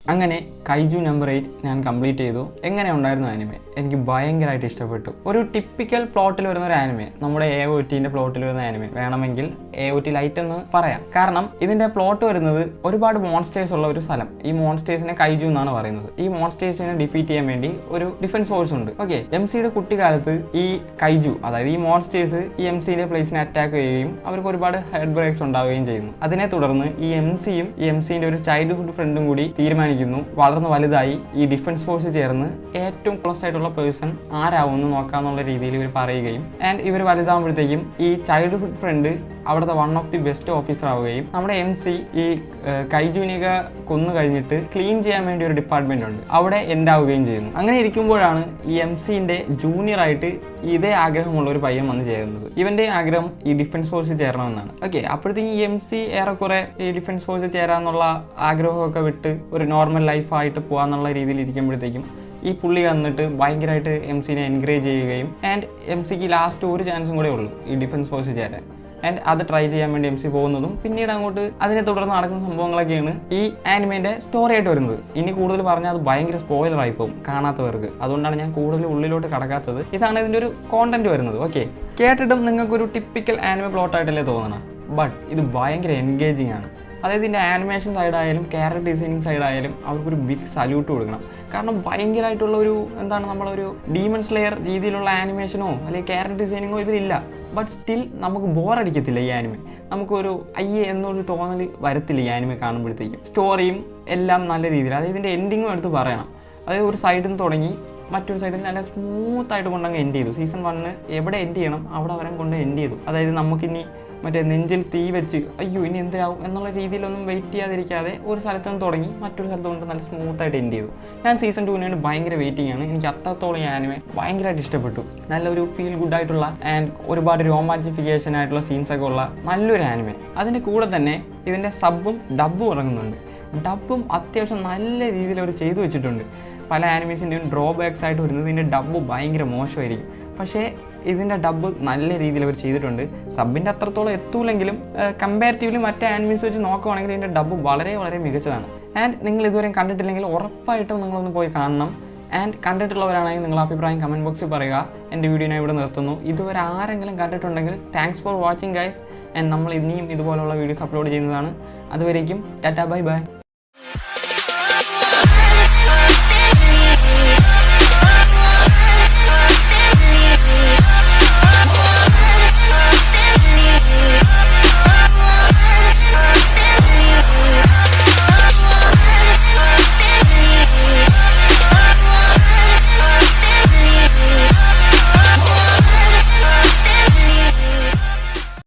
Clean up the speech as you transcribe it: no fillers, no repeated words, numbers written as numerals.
അങ്ങനെ കൈജു നമ്പർ 8 ഞാൻ കംപ്ലീറ്റ് ചെയ്തു. എങ്ങനെ ഉണ്ടായിരുന്നു ആനിമെ? എനിക്ക് ഭയങ്കരമായിട്ട് ഇഷ്ടപ്പെട്ടു. ഒരു ടിപ്പിക്കൽ പ്ലോട്ടിൽ വരുന്ന ഒരു ആനിമെ, നമ്മുടെ AOTന്റെ പ്ലോട്ടിൽ വരുന്ന ആനിമെ വേണമെങ്കിൽ AOT ലൈറ്റ് എന്ന് പറയാം. കാരണം ഇതിന്റെ പ്ലോട്ട് വരുന്നത് ഒരുപാട് മോൺസ്റ്റേഴ്സ് ഉള്ള ഒരു സ്ഥലം. ഈ മോൺസ്റ്റേഴ്സിനെ കൈജു എന്നാണ് പറയുന്നത്. ഈ മോൺസ്റ്റേഴ്സിനെ ഡിഫീറ്റ് ചെയ്യാൻ വേണ്ടി ഒരു ഡിഫൻസ് ഫോഴ്സ് ഉണ്ട്. ഓക്കെ, MC-യുടെ കുട്ടിക്കാലത്ത് ഈ കൈജു, അതായത് ഈ മോൺസ്റ്റേഴ്സ് ഈ MC-ന്റെ പ്ലേസിനെ അറ്റാക്ക് ചെയ്യുകയും അവർക്ക് ഒരുപാട് ഹെഡ് ബ്രേക്സ് ഉണ്ടാവുകയും ചെയ്യുന്നു. അതിനെ തുടർന്ന് ഈ MC-യും ഈ MC-ന്റെ ഒരു ചൈൽഡ്ഹുഡ് ഫ്രണ്ടും കൂടി തീരുമാനിക്കുന്നു വളർന്ന് വലുതായി ഈ ഡിഫൻസ് ഫോഴ്സ് ചേർന്ന് ഏറ്റവും ക്ലോസ് ആയിട്ടുള്ള പേഴ്സൺ ആരാവുമെന്ന് നോക്കാന്നുള്ള രീതിയിൽ ഇവർ പറയുകയും ആൻഡ് ഇവർ വലുതാകുമ്പോഴത്തേക്കും ഈ ചൈൽഡ്ഹുഡ് ഫ്രണ്ട് അവിടുത്തെ one of the best officer ആവുകയും നമ്മുടെ MC ഈ കൈജുവിനെയൊക്കെ കൊന്നു കഴിഞ്ഞിട്ട് ക്ലീൻ ചെയ്യാൻ വേണ്ടി ഒരു ഡിപ്പാർട്ട്മെന്റ് ഉണ്ട്, അവിടെ എൻഡ് ആവുകയും ചെയ്യുന്നു. അങ്ങനെ ഇരിക്കുമ്പോഴാണ് ഈ MC-ന്റെ ജൂനിയർ ആയിട്ട് ഇതേ ആഗ്രഹമുള്ള ഒരു പയ്യൻ വന്ന് ചേരുന്നത്. ഇവന്റെ ആഗ്രഹം ഈ ഡിഫൻസ് ഫോഴ്സിൽ ചേരണമെന്നാണ്. ഓക്കെ, അപ്പോഴത്തേക്കും ഈ MC ഏറെക്കുറെ ഈ ഡിഫൻസ് ഫോഴ്സിൽ ചേരാന്നുള്ള ആഗ്രഹമൊക്കെ വിട്ട് ഒരു നോർമൽ ലൈഫായിട്ട് പോകാന്നുള്ള രീതിയിൽ ഇരിക്കുമ്പോഴത്തേക്കും ഈ പുള്ളി വന്നിട്ട് ഭയങ്കരമായിട്ട് MC-നെ എൻകറേജ് ചെയ്യുകയും ആൻഡ് MC-ക്ക് ലാസ്റ്റ് ഒരു ചാൻസും കൂടെ ഉള്ളൂ ഈ ഡിഫൻസ് ഫോഴ്സിൽ ചേരാൻ. ആൻഡ് അത് ട്രൈ ചെയ്യാൻ വേണ്ടി MC പോകുന്നതും പിന്നീട് അങ്ങോട്ട് അതിനെ തുടർന്ന് നടക്കുന്ന സംഭവങ്ങളൊക്കെയാണ് ഈ ആനിമേന്റെ സ്റ്റോറി ആയിട്ട് വരുന്നത്. ഇനി കൂടുതൽ പറഞ്ഞാൽ അത് ഭയങ്കര സ്പോയിലർ ആയി പോകും കാണാത്തവർക്ക്. അതുകൊണ്ടാണ് ഞാൻ കൂടുതൽ ഉള്ളിലോട്ട് കടക്കാത്തത്. ഇതാണ് ഇതിൻ്റെ ഒരു കോണ്ടന്റ് വരുന്നത്. ഓക്കെ, കേട്ടിട്ടും നിങ്ങൾക്കൊരു ടിപ്പിക്കൽ ആനിമെ പ്ലോട്ടായിട്ടല്ലേ തോന്നണം. ബട്ട് ഇത് ഭയങ്കര എൻഗേജിങ് ആണ്. അതായത് ഇതിൻ്റെ ആനിമേഷൻ സൈഡായാലും ക്യാരക്ടർ ഡിസൈനിങ് സൈഡായാലും അവർക്കൊരു ബിഗ് സല്യൂട്ട് കൊടുക്കണം. കാരണം ഭയങ്കരമായിട്ടുള്ള ഒരു നമ്മളൊരു ഡീമൺ സ്ലെയർ രീതിയിലുള്ള ആനിമേഷനോ അല്ലെങ്കിൽ ക്യാരക്ടർ ഡിസൈനിങ്ങോ ഇതിലില്ല. ബട്ട് സ്റ്റിൽ നമുക്ക് ബോറടിക്കത്തില്ല ഈ ആനിമെ. നമുക്കൊരു അയ്യേ എന്നൊരു തോന്നൽ വരത്തില്ല ഈ ആനിമെ കാണുമ്പോഴത്തേക്കും. സ്റ്റോറിയും എല്ലാം നല്ല രീതിയിൽ, അതായത് ഇതിൻ്റെ എൻഡിങ്ങും എടുത്ത് പറയണം. അതായത് ഒരു സൈഡിൽ നിന്ന് തുടങ്ങി മറ്റൊരു സൈഡിൽ നല്ല സ്മൂത്തായിട്ട് കൊണ്ടങ്ങ് എൻഡ് ചെയ്തു. സീസൺ 1 എവിടെ എൻഡ് ചെയ്യണം അവിടെ അവരെ കൊണ്ട് എൻഡ് ചെയ്തു. അതായത് നമുക്കിനി മറ്റേ നെഞ്ചിൽ തീ വെച്ച് അയ്യോ ഇനി എന്തിനാവും എന്നുള്ള രീതിയിലൊന്നും വെയിറ്റ് ചെയ്യാതിരിക്കാതെ ഒരു സ്ഥലത്ത് നിന്ന് തുടങ്ങി മറ്റൊരു സ്ഥലത്ത് കൊണ്ട് നല്ല സ്മൂത്തായിട്ട് എൻഡ് ചെയ്തു. ഞാൻ സീസൺ 2 വേണ്ടി ഭയങ്കര വെയിറ്റിംഗ് ആണ്. എനിക്ക് അത്രത്തോളം ഈ ആനിമെ ഭയങ്കരമായിട്ട് ഇഷ്ടപ്പെട്ടു. നല്ലൊരു ഫീൽ ഗുഡ് ആയിട്ടുള്ള ആൻഡ് ഒരുപാട് രോമാഞ്ചിഫിക്കേഷൻ ആയിട്ടുള്ള സീൻസൊക്കെ ഉള്ള നല്ലൊരു ആനിമെ. അതിൻ്റെ കൂടെ തന്നെ ഇതിൻ്റെ സബ്ബും ഡബ്ബും ഇറങ്ങുന്നുണ്ട്. ഡബ്ബും അത്യാവശ്യം നല്ല രീതിയിൽ അവർ ചെയ്തു വെച്ചിട്ടുണ്ട്. പല ആനിമേസിൻ്റെയും ഡ്രോബാക്സ് ആയിട്ട് വരുന്നത് ഇതിൻ്റെ ഡബ്ബ് ഭയങ്കര മോശമായിരിക്കും. പക്ഷേ ഇതിൻ്റെ ഡബ്ബ് നല്ല രീതിയിൽ അവർ ചെയ്തിട്ടുണ്ട്. സബിൻ്റെ അത്രത്തോളം എത്തൂലെങ്കിലും കമ്പാരിറ്റീവ്ലി മറ്റേ ആനിമീസ് വെച്ച് നോക്കുവാണെങ്കിൽ ഇതിൻ്റെ ഡബ്ബ് വളരെ വളരെ മികച്ചതാണ്. ആൻഡ് നിങ്ങൾ ഇതുവരെയും കണ്ടിട്ടില്ലെങ്കിൽ ഉറപ്പായിട്ടും നിങ്ങളൊന്ന് പോയി കാണണം. ആൻഡ് കണ്ടിട്ടുള്ളവരാണെങ്കിൽ നിങ്ങൾ അഭിപ്രായം കമൻറ്റ് ബോക്സിൽ പറയുക. എൻ്റെ വീഡിയോ ഞാൻ ഇവിടെ നിർത്തുന്നു. ഇതുവരെ ആരെങ്കിലും കണ്ടിട്ടുണ്ടെങ്കിൽ thanks for watching guys. And നമ്മൾ ഇനിയും ഇതുപോലുള്ള വീഡിയോസ് അപ്ലോഡ് ചെയ്യുന്നതാണ്. അതുവരേക്കും ടാറ്റാ ബൈ ബൈ.